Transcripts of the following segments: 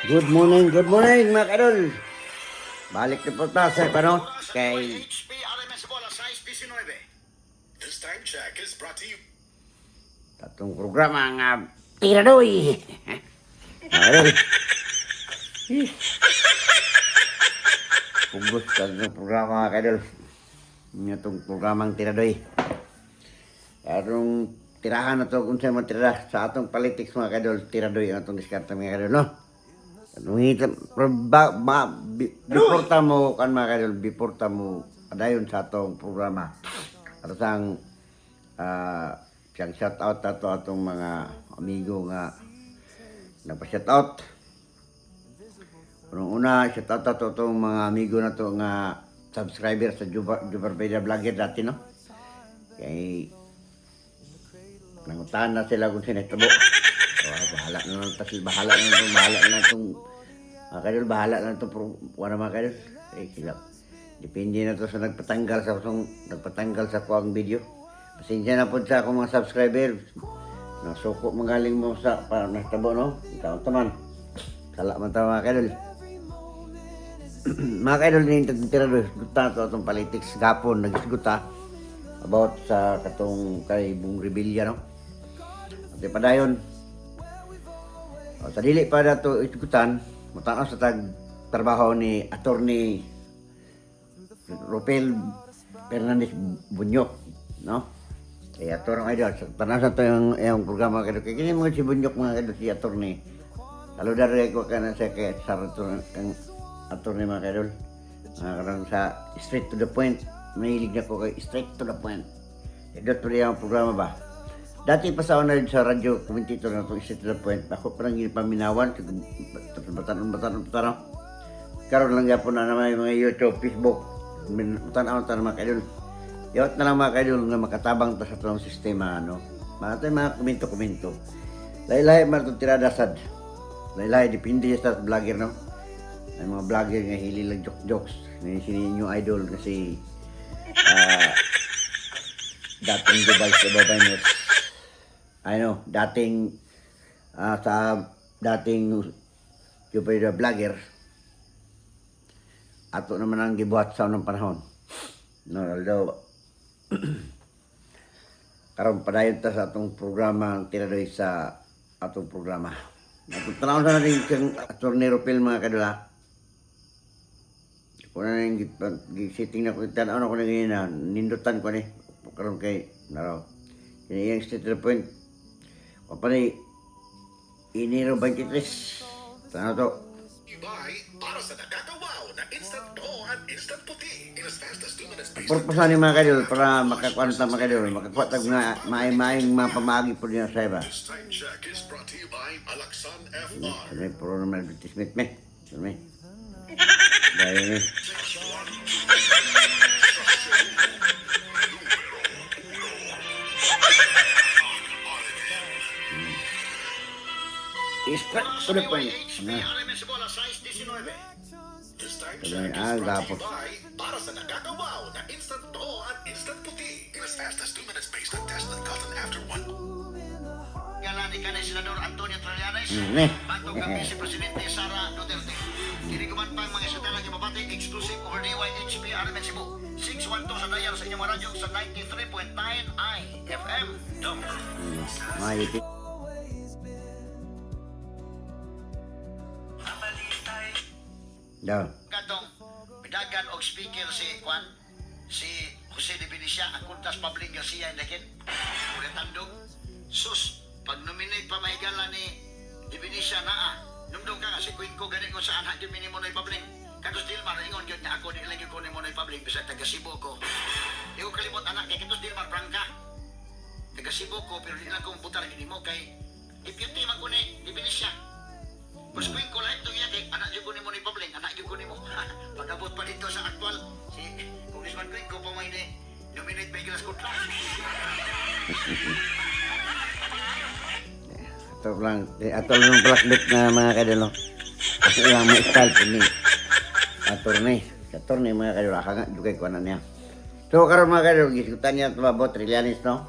Good morning mga kadol. Balik na po tayo sa panahon kay This time check is brought to you. tatong programa nga Tiradoy. Mga kadol. Pugos ka ng programa mga kadol. Itong programang Tiradoy. Atong tirahan na ito kung saan matira sa atong politics mga kadol. Tiradoy ang atong diskarte mga kadol, no? Before ta mo kan mga kadol, before ta mo adayon sa atong programa. At sang siyang shout out ato atong mga amigo nga nagpa-shout out. Unang-una, shout out ato atong mga amigo na to nga subscriber sa Jubarbedia Vlogger dati, no? Kay nangutan na sila kung sinitabo. Bahala na lang tasil, bahala na itong mga kadol, bahala na itong mga kadol. Sila. Depende na to sa nagpatanggal sa kuwang video. Pasensya na po sa akong mga subscriber. Nasuko magaling mo sa nagtabo, no? Ikaw taman. Sala man tayo mga kadol. Mga kadol ni Tiradoy, guta to itong politics. Gapon, nagisguta about sa katong kay Bong Revilla, no? At padayon, sa dili pa na ito isgutan, matanaw sa trabaho ni Attorney Ropel Fernandez Bunyok, no? Kaya Attorney Idol, tanaw sa ito yung programa kayo. Kaya kini mga si Bunyok mga kayo, si Attorney. Saludar ko ka na sa kaya sa Attorney mga kayo. Karang sa straight to the point, mahilig na ko kay straight to the point. Idot pa rin ang programa ba? Dati pa sa una sa radyo commentator na itong straight to the point, ako parang ginipaminawan, batan. Karoon lang po na naman yung mga YouTube, Facebook, tanaw mga kaidol. Yawat na lang mga kaidol nga makatabang ta sa itong sistema, no? Mga komento. Lahi-lahi man itong tiradasad. Lahi-lahi, depende sa vlogger, no? May mga vlogger nga hili lang jokes. May sininyo idol kasi dating Dubai sa Babaynos. Dating Jupiter vlogger. Ato naman ang gibuhat sa unang panahon. No, although karon padayon ta sa atong programa ang Tiradoy sa atong programa. Atong tanawon na rin kang Attorney Ropel mga kadula. Kung na yung setting na ko, tanaw na ko na ganyan, nindutan ko ni. Karoon kay, naraw. Yung straight to the point. Kapanay, Enero 23. Tanaw to. You buy para sa nakakawaw na instant to at instant puti in as fast as 2 minutes. Purpose ni mga kadol para makakuha na mga kadol. Makakuha tag nga maayong mga pamagi po niya sa iba. This time check is brought to you by Alaksan FR. Ano yung puro naman advertisement me. Ano me? Dahil eh. Straight to the point. This time Sabi, check is brought to gapos. you by para sa nakakawaw na instant to at instant puti in as fast as 2 minutes based on test and gotten after 1. Galani ka ni Senador Antonio Trillanes, Ne. bantog kami si Presidente Sara Duterte. Kiniguman pa ang mga sadalang yung mabati, exclusive over DYHP RMN Cebu. 612 sa dayar sa inyong radyo sa 93.9 IFM. Dumper. Mahiti. Daw. Katong bidagan og speaker si Juan, si Jose de Benicia, ang kuntas Pabling Garcia Indakin. Uretandog, sus, pag nominate pa may gala ni de Benicia naa, numdong ka nga si Queen ko gani ko sa anak yung minimonoy Pabling. Katos Dilmar, ingon yun na ako, di lang yung kunin mo na Pabling, bisa taga Cebu ko. Di ko kalimot anak, kay Katos Dilmar, Branca. Taga Cebu ko, pero di lang kong putar gini mo kay deputy man ko ni de Benicia. Mas Queen ko lahat itong yan, kay anak yung kunin mo ni Pabling, anak yung kunin mo. Pag-abot pa dito sa aktual, si Congressman Queen ko pa may nominate by Gilas Kutla. Ito lang blackbit na mga kadol. Kasi ilang may style po ni Attorney mga kadol. Aka nga, dugay ko na niya. So karon mga kadol, gisgutan niya ito about Trillanes, no?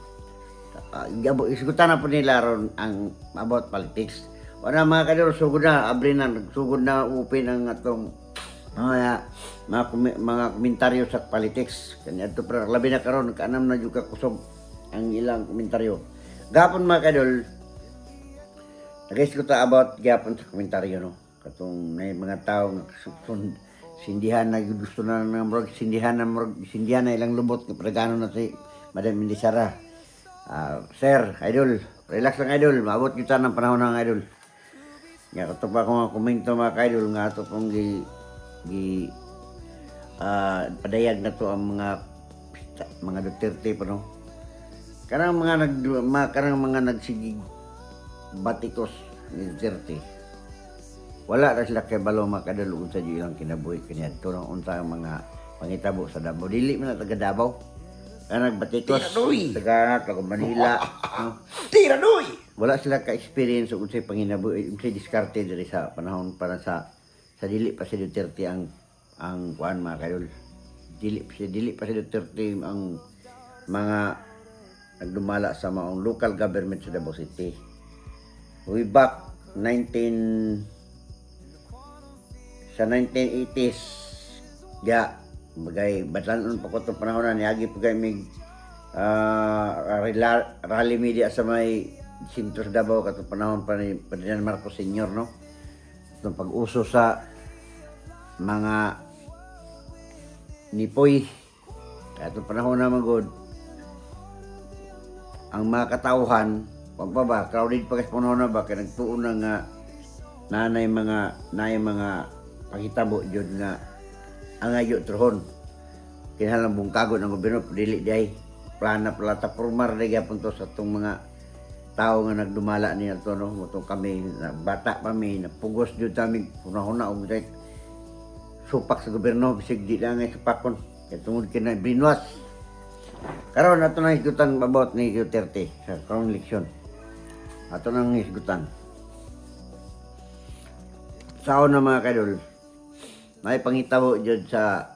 Gisgutan na po nila ron ang about politics. Wala mga kadol, sugod na, abri na, sugod na upin ang atong mga komentaryo sa politics. Kanya ito pero labi na karon kaanam na juga kusog ang ilang komentaryo. Gapon mga kadol, nag-is ko ta about gapon sa komentaryo no. Katong may mga tao nga sindihan na gusto na ng murag sindihan na ilang lubot kay pagano na si Madam Indisara. Sir, idol, relax lang idol, maabot kita ng panahon ng idol. Nga kato pa ko mga komento mga idol nga ato pong padayag na to ang mga Duterte pa no. Karang mga nagsigig batikos ni Duterte. Wala na sila kay balo mga kadalo sa ilang kinabuhi kanya to nang unsa ang mga pangitabo sa Davao. Dili man taga Davao. Kanang batikos taga Manila. No? Tiradoy! Wala sila ka-experience kung sa'y panginabuhi, unsay diskarte diri sa panahon para sa dili pa si Duterte ang kuan mga kadol. Dili pa si Duterte ang mga nagdumala sa maong local government sa Davao City. Way back 1980s bagay batanon pa ko itong panahon na niagi pa kayo may rally media sa may Sintro sa Davao katong panahon pa ni Ferdinand Marcos Sr. no? Itong pag-uso sa mga nipoy katong panahon na magod ang mga katauhan wag pa ba crowded pa kasi panahon na ba kaya nagtuon na nga nanay mga pangitabo jud nga ang ayo trohon kinahanglan bungkagon ang gobyerno dili diay plana plata formar na gyapon to sa tong mga tao nga nagdumala niya to no motong kami na bata pa mi napugos jud kami hunahuna og day supak sa gobyerno bisig di lang ay supakon kay tungod kina binwas karon ato nang higutan about ni Duterte sa karong eleksyon ato nang higutan sao na mga kadol may pangitabo dyan sa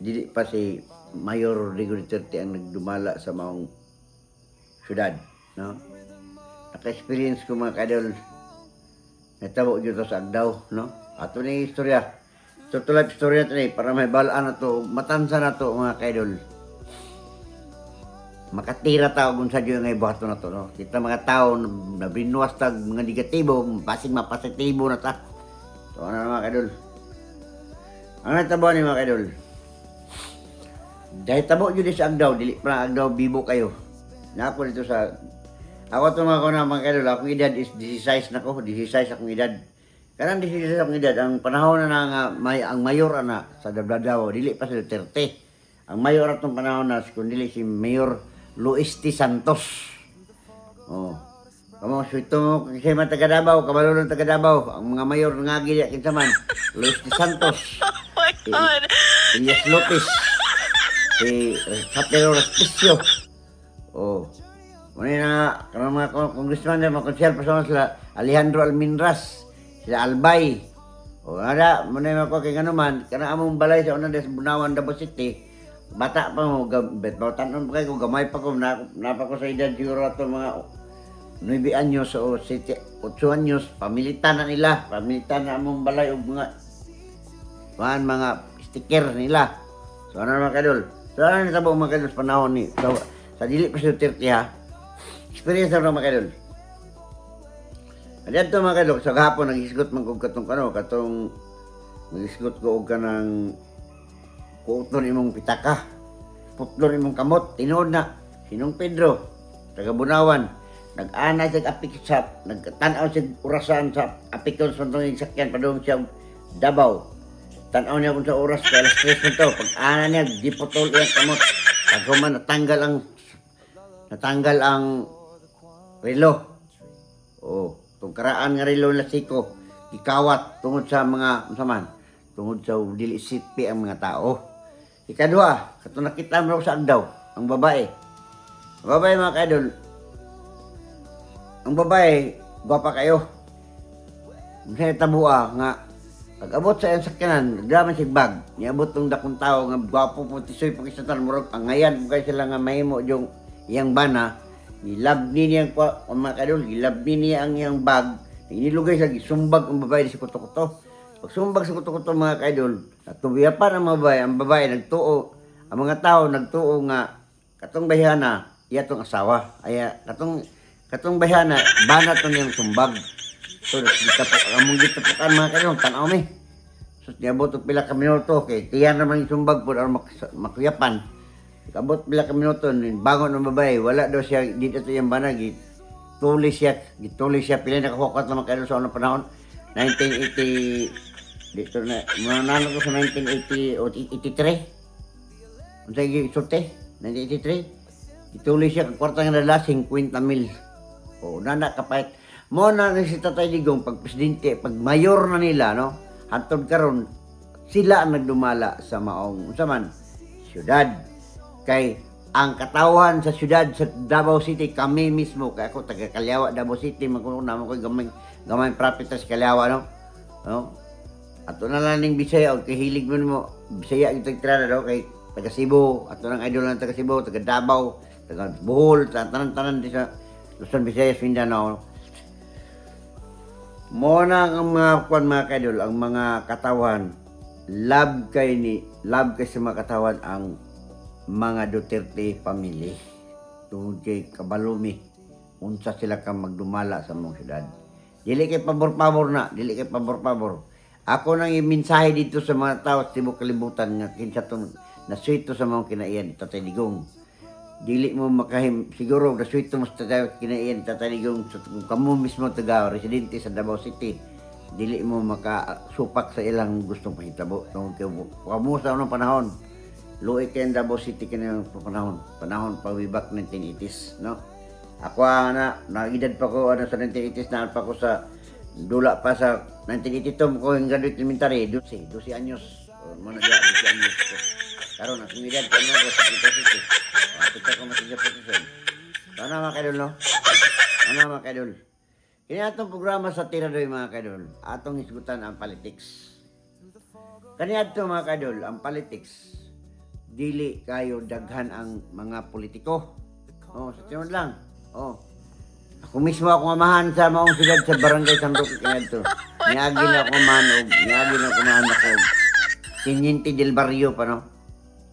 dili pa si Mayor Rodrigo Duterte ang nagdumala sa maong syudad no naka-experience ko mga kadol natabo dyan to sa Agdao no ato na yung istorya tutulad istorya ito para may balaan na to matansa na to mga kadol makatira tao kung sa dyan nga ibuhato na to no kita mga tao na binuwas tag mga negatibo pasing mapasitibo na ta so ano na mga kadol ang natabo ni mga kadol dahil tabo yun sa Agdao dili pa Agdao bibo kayo na ako dito sa ako ito mga kadol akong edad is 16 na ko 16 akong edad karang 16 akong edad ang panahon na nga ang mayor na sa Davao dili pa si Duterte ang mayor atong panahon na kundi si Mayor Luis T. Santos oh kamo suito mo kasi man taga Davao kabalo ng taga Davao ang mga mayor nga gid kinsa man Luis T. Santos God. Elias Lopez, si Capero Respicio. Oh. Muna na karang mga congressman na mga konsyal pa sila Alejandro Alminras, sila Albay. O ada muna na ko kay ganuman kana among balay sa unang des Bunawan Davao City. Bata pa mo batan pa kay ko gamay pa ko na pa ko sa edad siguro ato mga 9 anyos o 8 anyos pamilitan na nila, pamilitan na among balay og mga sticker nila. So ano mga kadol? So ano natabo mga kadol sa panahon ni sa dili pa si Duterte ha. Experience na mga kadol. Adto mga kadol sa gahapon nag-isgot man kog katong nag-isgot ko og kanang kuoton imong pitaka. Putlon imong kamot tinuod na Sinong Pedro taga Bunawan nag-ana sa apikisap nagtan-aw sa orasan sa apikon sa tong sakyan padung siya Davao. Tanaw niya kung sa oras kaya alas 3 nito. Pag-ana niya, di putol yung kamot. Pag human, natanggal ang relo. O, itong karaan nga relo na siko, ikawat tungod sa mga, masaman, tungod sa dili sitpi ang mga tao. Ikadua, kato nakita mo sa Agdao, ang babae. Ang babae mga kaidol, ang babae, gwapa kayo. Masaya tabua nga, pag-abot sa iyang sakyanan, nagdaman siya bag. Niabot ng dakong tao nga gwapo po tisoy po kisatan murag. Ang ngayan, kaya sila nga mahimo yung iyang bana. Gilabni niya ang mga kadol, gilabni niya ang iyang bag. Inilugay lagi, sumbag ang babae sa kuto-kuto. Pag sumbag sa kuto-kuto mga kaidol, natubiyapan ang babae nagtuo, ang mga tao nagtuo nga, katong bayhana, iya tong asawa. Ay, katong bayhana, banat to niyang sumbag. So, among gitapukan mga kaidol, tanaw mi. So, niabot og pila ka minuto, kay tiyan naman yung sumbag po, aron makuyapan. Kabot pila ka minuto, bangon ng babae, wala daw siya, dito to yung banag, gitulis siya, pila nakahukot naman kaidol sa unang panahon, 1980, dito na, mananalo ko sa 1980 o 83. Unsay gisulti? 1983. Ituloy siya kang kwarta nga nala 50,000. O nana kapait. Mo na si Tatay Digong pag presidente, pag mayor na nila no, hantod karon sila ang nagdumala sa maong unsa man syudad. Kay ang katawan sa syudad sa Davao City kami mismo kay ako taga Calyawa Davao City magkuno naman ko gamay profit sa Calyawa no. No? Ato na lang ning Bisaya og kahilig mo Bisaya yung tagtrana no kay taga Cebu, ato nang idol ng taga Cebu, taga Davao, taga Bohol, tanan-tanan di sa Luzon, Visayas, Mindanao. Mo na ang mga kwan mga kaidol, ang mga katawan, love kay sa mga katawan ang mga Duterte family. Tungod kay kabalumi, unsa sila ka magdumala sa mong syudad. Dili kay pabor-pabor na, dili kay pabor-pabor. Ako nang iminsahe dito sa mga tao sa tibok kalibutan nga kinsa tong naswito sa mga kinaiyan Tatay Digong. Dili mo makahim siguro naswito mo sa kinaiyan Tatay Digong so, kamo mismo taga residente sa Davao City. Dili mo makasupak sa ilang gustong pahitabo. Tungod kay kamo sa unang panahon. Luoy kay Davao City kanang panahon pa way back 1980s, no? Ako naedad pa ko sa 1980s na pa ko sa dula pa sa 1982 ko yung graduate elementary 12 anyos o mana dia 12 anyos ko karon ang edad ko ano sa City kita ko masig position sana mga kaidol no mga kaidol kini atong programa sa Tiradoy mga kaidol atong hisgutan ang politics kani adto mga kaidol ang politics dili kayo daghan ang mga politiko sa tiyon lang ako mismo ako mamahan sa maong siyudad sa barangay San Roque kanadto. Niagi na ako man ako. Teniente del Barrio pa no.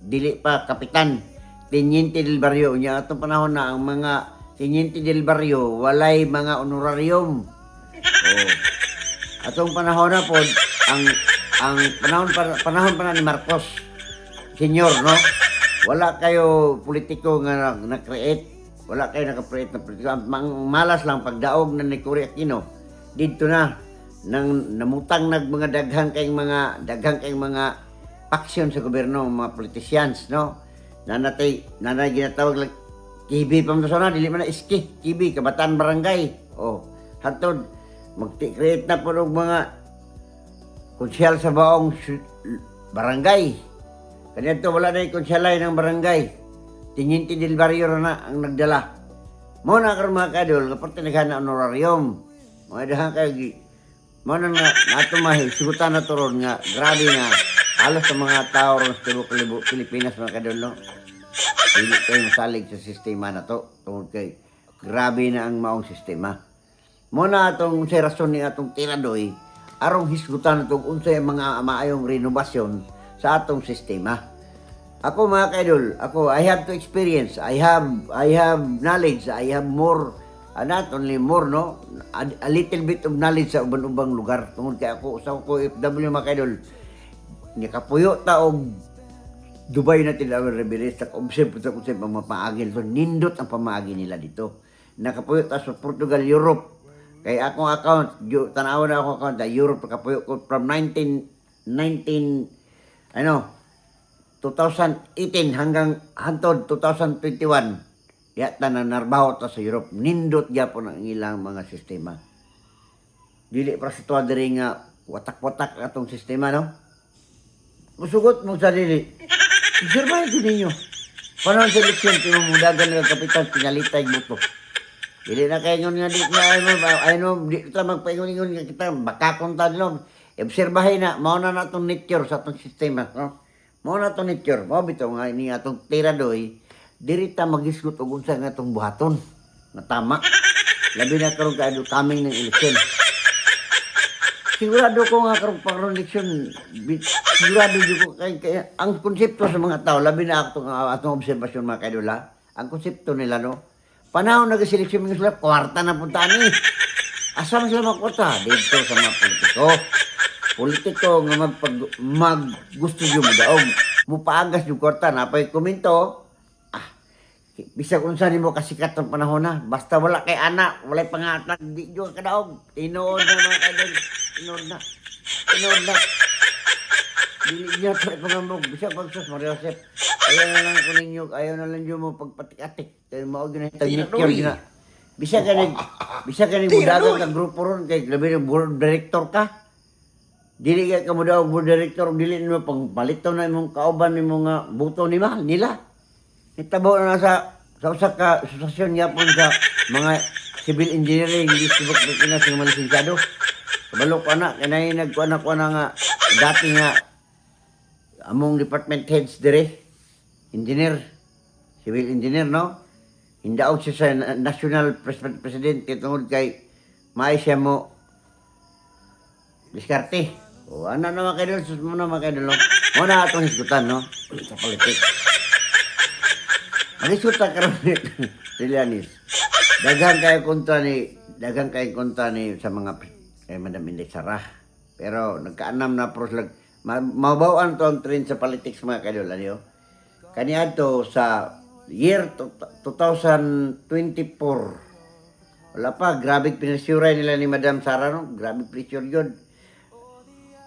Dili pa kapitan. Teniente del Barrio nya atong panahon na ang mga Teniente del Barrio walay mga honorarium. Atong panahon na pod ang panahon pa na ni Marcos Senior no. Wala kayo politiko nga na-create. Wala kayo nakapreit na politiko. Malas lang pagdaog na ni Cory Aquino. Dito na nang namutang mga daghang kayong mga faction sa gobyerno, mga politicians, no? Nanay ginatawag lang KB pa mo na dili man na iski, KB kabataan barangay. Hatod mag-create na po ng mga konsyal sa baong barangay. Kanito wala na yung konsyalay ng barangay. Teniente del Barrio na ang nagdala. Mo na karon mga kadol, kapag tinaghan na honorarium. Mga dahan kayo, mo na nato mahisugutan na turon nga, grabe nga, halos sa mga tao ron sa Pilipinas mga kadol, no? Hindi kayo masalig sa sistema na to. Tungkol kay, grabe na ang maong sistema. Mo na atong sa rason ni atong Tiradoy, arong hisgutan na itong unsay mga maayong renovasyon sa atong sistema. Ako mga kaidol, I have to experience, I have knowledge, I have more, not only more, no? A little bit of knowledge sa ubang-ubang lugar. Tungod kay ako, sa ako FW mga kaidol, nakapuyo taog Dubai na tinawag Reveres, observe po sa kung saan pamaagin. So, nindot ang pamaagin nila dito. Nakapuyo ta sa Portugal, Europe. Kaya akong account, tanawa na akong account, Europe, nakapuyo ko from 2018 hanggang hantod 2021 yata na narbaho ta sa Europe nindot gyapon ang ilang mga sistema dili para sa tuwa diri nga watak-watak atong sistema no musugot mo sa dili obserbahan ko ninyo panahon sa eleksyon tinumundagan ng kapitan pinalitay buto dili na kayo nga di na di kita magpaingon-ingon nga kita bakakon ta no obserbahin na mao na natong nature sa atong sistema no. Mao na to nature, mao bitaw nga ini atong Tiradoy, diri ta magisgot og unsa nga atong buhaton. Nga tama. Labi na karon kay coming ng eleksyon. sigurado ko nga karong pang-eleksyon, sigurado ko kaya ang konsepto sa mga tao, labi na atong obserbasyon mga kaidol ha, ang konsepto nila no, panahon nag-seleksyon mga sila, kwarta na puntaan eh. Asa man sila mga kwarta? Dito sa mga politiko. Politiko nga gusto yung daog, mupaagas yung kwarta, napay komento, bisag unsa nimo kasikat ng panahon na, basta wala kay anak, wala pangatag, di yung kadaog, tinood na mga kaidol, tinood na. Dili niya ito ipangambog, bisag pagsus, Maria Josep, ayaw na lang ko ninyo, ayaw na lang nyo mo pagpatik-atik, kaya maog na itag-mikyor gina. Bisag ka ni budagang kang grupo ron, kay labi ng board director ka, dili ka mo daw board director, dili nimo pang palitaw na imong kauban ni mga buto ni mahal nila. Itabo na sa usa ka asosasyon yapon sa mga civil engineering district Pilipinas ng mga lisensyado. Kabalo ko na kanay nagkuana ko na nga dati nga among department heads dire engineer, civil engineer no. Hindaog siya sa national president tungod kay may siya mo diskarte. O ana na mga kaidol, sus mo na mga kaidol. Mo na atong hisgutan no sa politics. Malisuta karon ni Trillanes. Daghang kay kontra ni sa mga Madam Inday Sara. Pero nagkaanam na pros lag mabawan to ang trend sa politics mga kaidol ano. Kaniadto sa year 2024. Wala pa, grabe pinasuray nila ni Madam Sara no. Grabe pressure yun.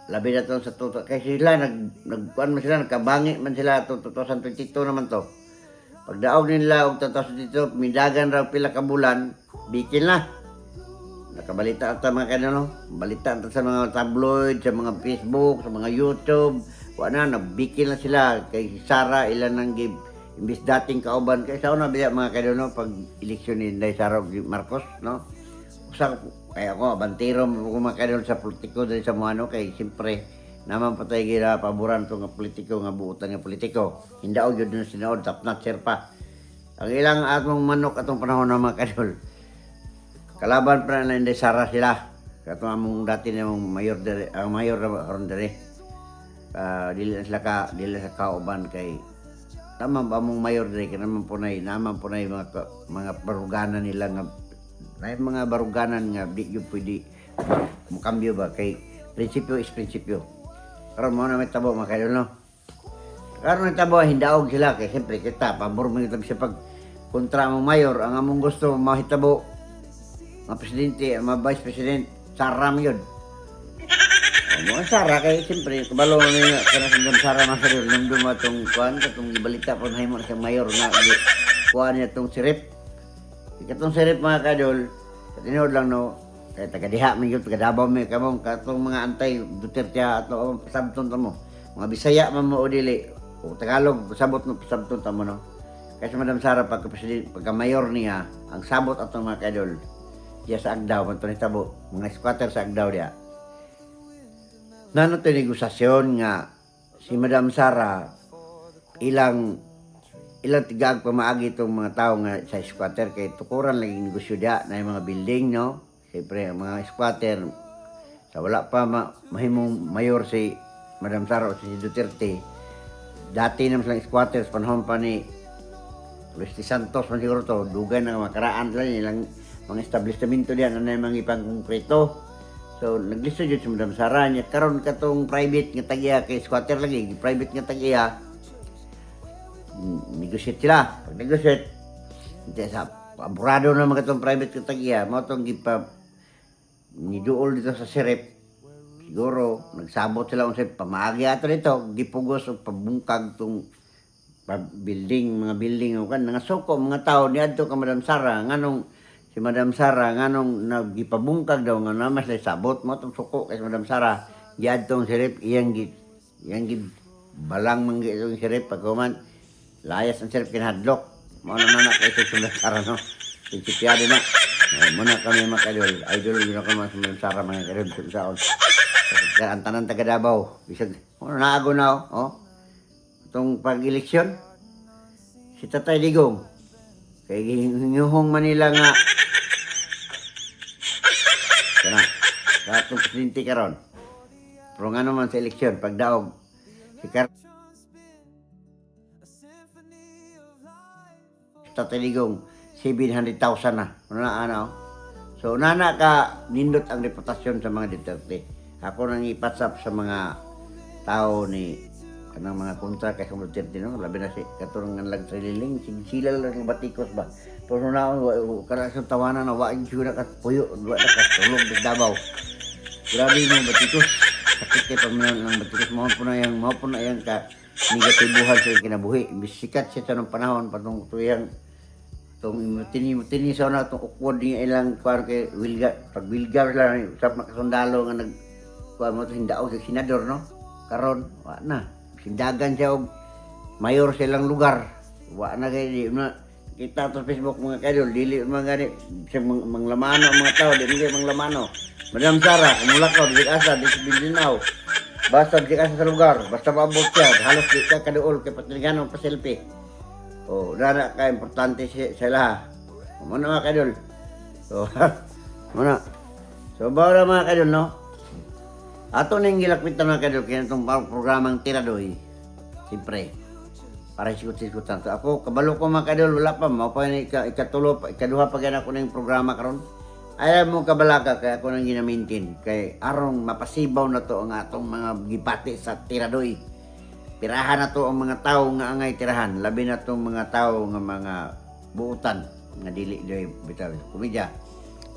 Labi na to sa kasi sila nagkuan man sila nagkabangi man sila to 2022 naman to. Pagdaog nila og 2022 midagan raw pila ka bulan, bikil na. Nakabalita ata mga kanino, balita ata sa mga tabloid, sa mga Facebook, sa mga YouTube. Wala na nabikil na sila kay Sara ilan nang give imbis dating kauban kay sa una biya mga kanino pag eleksyon ni Inday Sara ug Marcos, no? Usa kaya ako bantero mo mga kanino sa politiko dali sa mga kay siyempre naman patay gira paboran to nga politiko nga buutan nga politiko. Hindaog yun na sinaod tapnat serpa. Ang ilang atong manok atong panahon na mga kadol. Kalaban pa na Inday Sara sila. Kato among dati na mong mayor dere, ang mayor ron dere. Dili na sila sa kauban kay naman ba among mayor dere kay naman punay mga baruganan nila nga mga baruganan nga di gyud pwede mukambyo ba kay prinsipyo is prinsipyo. Karon mo na may tabo mga kaidol no. Karon may tabo hindaog sila kay siyempre kita pabor mo kita siya pag kontra mo mayor ang among gusto mahitabo mga presidente, mga vice president Sara mo yun. Mga Sara kay siyempre kabalo mo nga kana sa Sara masarir nung dumatong kuan katong ibalita pon haymo sa mayor nga kuan niya tong sirip. Ikatong sirip mga kaidol tinod lang no. Kaya taga-diha man yun, taga-Davao man kamong katong mga antay Duterte ato sabton ta mo. Mga Bisaya man mo o dili. O Tagalog sabot no sabton ta mo no. Kaya sa Madam Sara pagka-mayor niya, ang sabot atong mga kaidol. Diya sa Agdao man to nitabo, mga squatter sa Agdao diya. Nano to negosasyon nga si Madam Sara ilang tigag pamaagi itong mga tao nga sa squatter kay tukuran lagi negosyo diya na yung mga building no. Siyempre, ang mga squatter, sa wala pa mahimong mayor si Madam Sara o si Duterte, dati naman silang squatter sa panahon pa ni Luis de Santos, man siguro to, dugay na makaraan lang nilang mga establishmento diyan na mga ipang konkreto. So, naglisto dyan si Madam Sara niya, karon katong private nga tagiya, kay squatter lagi, private nga tagiya, negotiate sila. Pag negotiate, sa aburado na mga itong private nga tagiya, mga itong niduol dito sa sirip siguro nagsabot sila unsay pamaagi ato dito gipugos og pabungkag tong mga building o kan nga suko mga tao niadto ka Madam Sara nganong si Madam Sara nganong nagipabungkag daw nga namas lay sabot mo tong suko kay Madam Sara giadtong sirip iyang balang manggi itong sirip pagkuman layas ang sirip kinahadlok mo na kay si Madam Sara no prinsipyado na. Muna kami mga kaidol. Idol yun ako mga Madam Sara mga kaidol. Ang tanan taga Davao. Bisag, naago na oh. Itong pag-eleksyon. Si Tatay Digong. Kaya hinuhong Manila nga. sa atong presidente karon. Pero nga naman sa eleksyon, pagdaog, si Tataligong 700,000 na. Ano? So, nana ka nindot ang reputasyon sa mga Duterte. Ako nang ipatsap sa mga tao ni kanang mga kontra kay Duterte, no? Labi na si katulong nga lang sililing, sila lang batikos ba. Pero na kana sa tawanan na waing sura ka puyo, wa na ka tulog di Davao. Grabe mo batikos. Sakit kay pamilya ng batikos mo po na yang ka negatibuhan sa kinabuhi. Bisikat siya sa nung panahon patong tuyang tong tini sa na tong ukwod niya ilang kuan kay pag Wilgar lang usap na kasundalo nga nag kuan mo to hindao sa senador, no? Karon wa na sindagan siya og mayor sa ilang lugar. Wa na kay di na kita sa Facebook mga kaidol dili mga gani manglamano ang mga tao dili manglamano. Madam Sara kumulakaw di asa di Bilinaw. Basta di asa sa lugar, basta maabot siya halos di ka kaduol kay patiganong pa selfie. Oh, dana ka importante sila. Muna mga kaidol. So, muna. So, bawala mga kaidol, no? Ato nang gilakpitan mga kaidol, kaya itong programang Tiradoy. Siyempre, para sikut-sikutan. So, ako, kabalo ko mga kaidol, wala pa. Mao pa yun, ikaduha pa gana ako ng programa karon. Ayaw mo kabalaka, kaya ako nang ginamintin. Kay arong mapasibaw na to ang atong mga gipati sa Tiradoy. Tirahan na to ang mga tao nga angay tirahan. Labi na tong mga tao nga mga buutan nga dili doy bitaw komedya.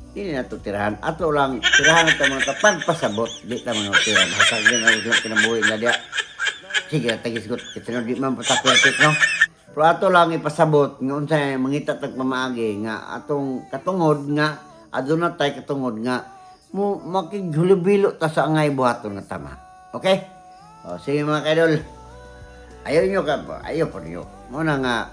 Dili na to tirahan. Ato lang tirahan na to mga kapagpasabot. Di ta mga tirahan. Hasag din ang kinabuhi na dia. Sige, tagisgot. Kasi no, di man pataklepit, no? Pero ato lang ipasabot nga unsay mangita tag pamaagi nga atong katungod nga aduna tay katungod nga mo makighulubilo ta sa angay buhaton nga tama. Okay? O, sige mga kaidol. Ayaw po niyo. Muna nga,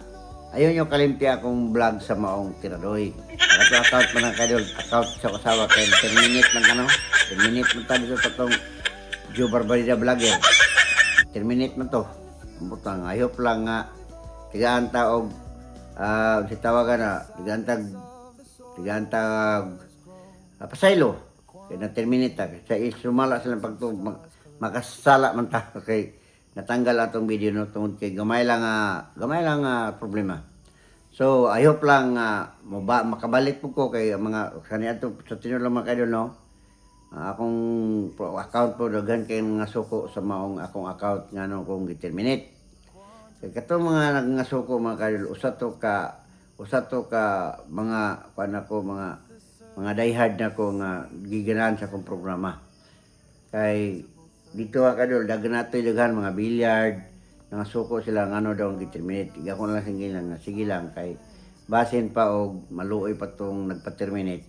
ayaw nyo kalimti akong vlog sa maong Tiradoy. Ito account man ang kaidol, account sa kasawa kay 10 minute man kano. 10 minute man tayo sa itong Joe Barbarida Vlogger. 10 minute man to. Butang, ayop lang nga, tigaan taog, si tawagan na, tigaan tag, pasaylo. Kaya na 10 minute ta. Sa isumala silang makasala man ta kay natanggal atong video no tungod kay gamay lang problema. So I hope lang makabalik po ko kay mga kani ato sa tinuod mga kaidol, no. Akong account po daghan kay nga suko sa maong akong account ngano kung gi-terminate. Kay katong mga nagngasuko mga kaidol usa to ka mga kuan ako mga diehard na ko nga giganahan sa akong programa. Kay dito ka kadol, daghan mga billiard, nga suko sila ngano daw ang terminate. Iga ko na lang sige lang kay basin pa og maluoy pa tong nagpa-terminate.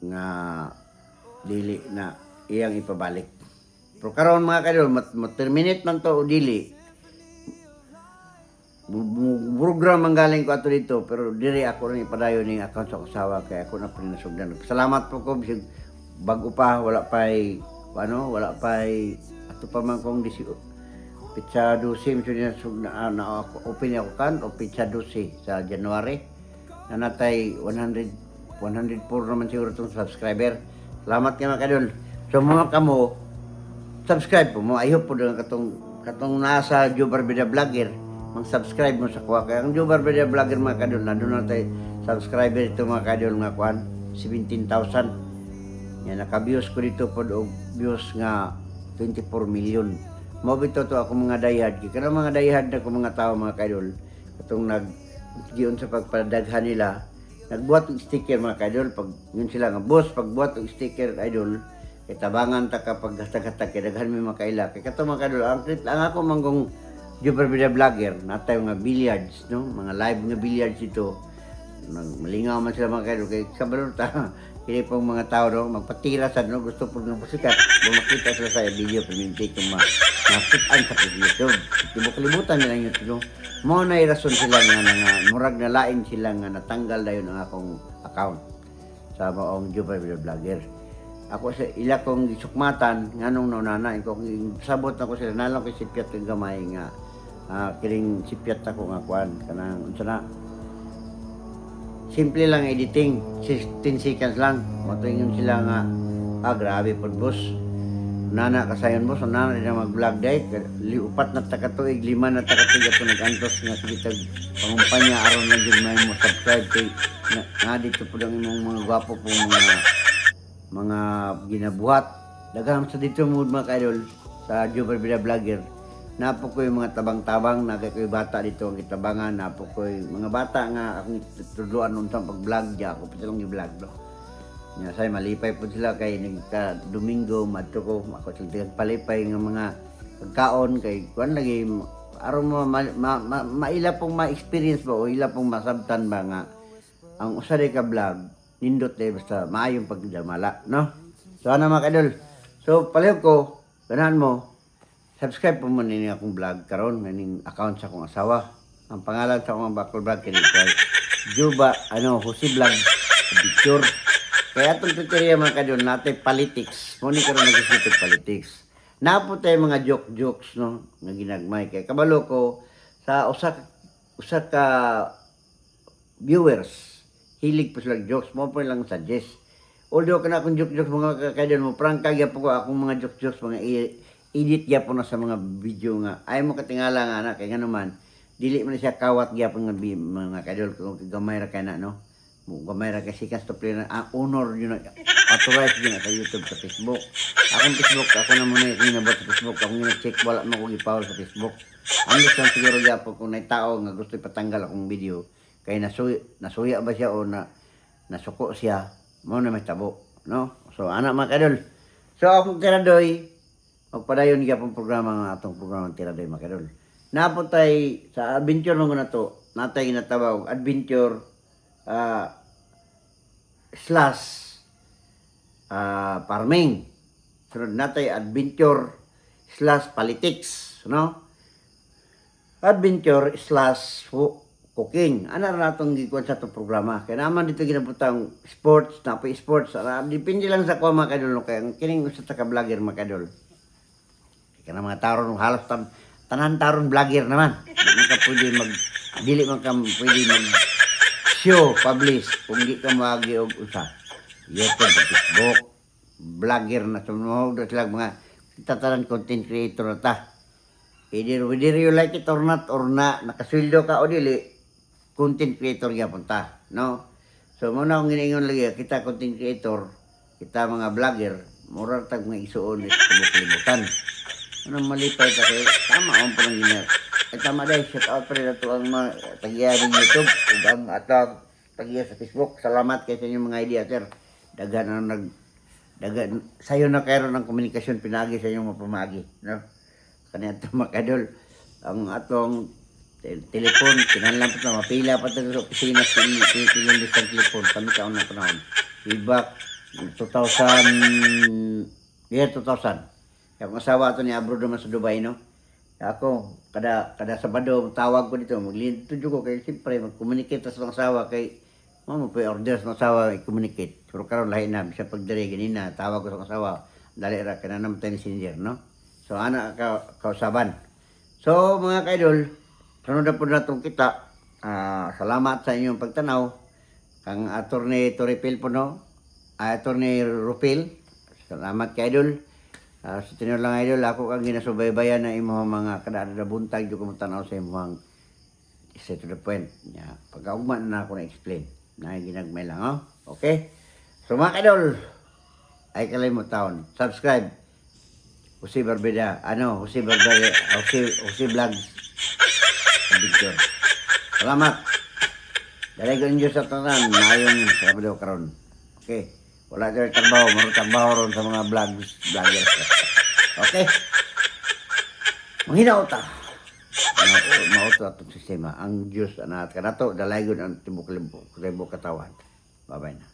Nga dili na iyang ipabalik. Pero karon mga kadol, terminate man to o dili. Program ang galing ko ato dito, pero diri ako rin ipadayon ning account sa kasawa kay ako na pinasugdan. Salamat po ko bisig bago pa wala pay ato pa man kong pizza 12 na open ako kan o pizza 12 sa January na natay 104 naman siguro itong subscriber. Salamat kayo mga kadol. So mga kamo subscribe po mo, I hope po doon katong nasa Joe Barbarida Vlogger mag-subscribe mo sa kuha kaya ang Joe Barbarida Vlogger mga kadol nandun na tayo subscriber ito mga kadol nga kuhan 17,000. Yan, naka-views ko dito po og views nga 24 million. Mo bito to ako mga diehard. Kaya mga diehard na ko mga tao mga kaidol. Katong giyon sa pagpadaghan nila, nagbuhat og sticker mga kaidol. Pag yun sila nga boss, pagbuhat og sticker idol, kay tabangan ta kapag hatag-hatag kay daghan mi makaila. Kay kato mga kaidol, ang ako manggong Joe Barbarida Vlogger, natay nga billiards, no? Mga live nga billiards ito. Malingaw man sila mga kaidol kay kabalo ta. Kini pong mga tao no, magpatira sa no, gusto po ng pasikat. Makita sila sa video, paminti kung makitaan sa YouTube. Di mo kalimutan nila yung no. Mo na irason sila nga murag na lain sila nga natanggal na yun ang akong account sa maong Joe Barbarida Vlogger. Ako sa ila kong gisukmatan nganong naunana ko sabot na ko sila nalang ko sipyat ng gamay nga kiring sipyat ako nga kuan kanang unsa na simple lang editing, 16 seconds lang. Matingin sila nga, grabe po boss. Nana kasayon boss, nana na mag-vlog day, liupat na takatuig, 5 na takatuig ato nag-antos nga sige tag pangumpanya aron lang din may mo subscribe kay na dito po lang imong mga gwapo po mga ginabuhat. Daghang sa dito mood mga kaidol sa Joe Barbida Vlogger. Napo ko yung mga tabang-tabang, nagay ko yung bata dito ang itabangan, napo ko yung mga bata nga akong tutuluan nun sa pag-vlog diya, ako pati lang i-vlog no. Nga say malipay po sila kay nagka Domingo madto ko ako sila palipay nga mga pagkaon kay kuan lagi aron mo maila pong ma-experience ba o ila pong masabtan ba nga ang usa ka vlog nindot day basta maayong pagdamala no. So ano mga kadol, so palihog ko ganahan mo subscribe po mo nini akong vlog karon nganing account sa akong asawa. Ang pangalan sa akong bakol vlog kini kay Juba Jose Vlog Picture. Kaya itong tutorial mga kadol natin politics. Muna karon nag-isip politics. Napo tayo mga jokes no nga ginagmay kay kabalo ko sa usa ka viewers hilig po sila jokes mo po lang suggest. Although kana akong jokes mga kadol mo prangka gyapon ko akong mga jokes mga edit gyapon na sa mga video nga ay mo katingala nga na kay naman dili man siya kawat gyapon nga mga kadol kung gamay ra kay na no. Gamay ra kasi play na honor yun authorized yun sa YouTube sa Facebook. Akong Facebook ako na muna inabot sa Facebook akong check wala mo kong ipawl sa Facebook. Ang gusto lang siguro gyapon kung may tao nga gusto ipatanggal akong video kay nasuya ba siya o nasuko siya mo na may tabo no. So anak mga kadol, so akong tiradoy magpadayon gyapon programa nga atong programa tiradoy mga kadol. Naputay sa adventure lang na to natay ginatawag adventure slash farming. Sunod natay adventure slash politics, no? Adventure slash cooking. Ano na natong gikuan sa itong programa? Kaya naman dito ginabutang sports, napoy sports. Depende lang sa kuha mga kadol. Kaya kining usa ta ka vlogger mga kadol. Kaya na mga taron, halos tanan taron vlogger naman. Dili man ka pwede mag show, publish, kung di ka magi og usa. YouTube, Facebook, vlogger na sumuhog sila mga tataran content creator na ta. Whether you like it or not, nakasweldo ka o dili, content creator gyapon ta, no? So muna akong giniingon lagi, kita content creator, kita mga vlogger, mura tag mga isuon sa kalibutan. Anong malipay ka kay tama ang parang ginag. Tama dahil, shout out pa rin ito ang mga tagiya ng YouTube ug ang atang tagiya sa Facebook. Salamat kayo sa inyong mga idea, sir. Dagan sayo na kayo ng komunikasyon pinagi sa inyong mapamagi, no? Kanya ito makadol ang atong telepon, kinanlang pa ito, mapila pa ito sa opisina sa inyong listang telepon, kami kaon na panahon. Feedback, 2000. Yung asawa ito ni abroad naman sa Dubai, no? Ako, kada Sabado, tawag ko dito, maglintod ko kay siyempre, mag-communicate sa mga asawa kay mo po order sa asawa i-communicate. Pero karon lahi na, siya pagdari ganina, tawag ko sa asawa, dali ra, kaya naman messenger, no? So, ana kausaban. So, mga kaidol, sunod na po na itong kita. Salamat sa inyong pagtanaw. Kang Attorney Toripil po, no? Attorney Rupil, salamat kaidol. Sa tinuro lang idol, ako kang ginasubaybayan na imo mga kada buntag yung kumutanaw sa imo straight to the point. Pagkaugman na ako na-explain. Na ginagmay lang, oh? Okay? So mga idol, ay kalimut taon. Subscribe. Jose Barbida. Jose Vlogs. Adventure. Salamat. Dali ko ninyo sa tanan. Mayong Sabado karon. Okay? Wala tayo trabaho ron sa mga vloggers. Okay? Manghinaw ta. Mauto atong sistema. Ang Diyos, anak ka na to, dalagon ang tibok libo katawan. Bye-bye na.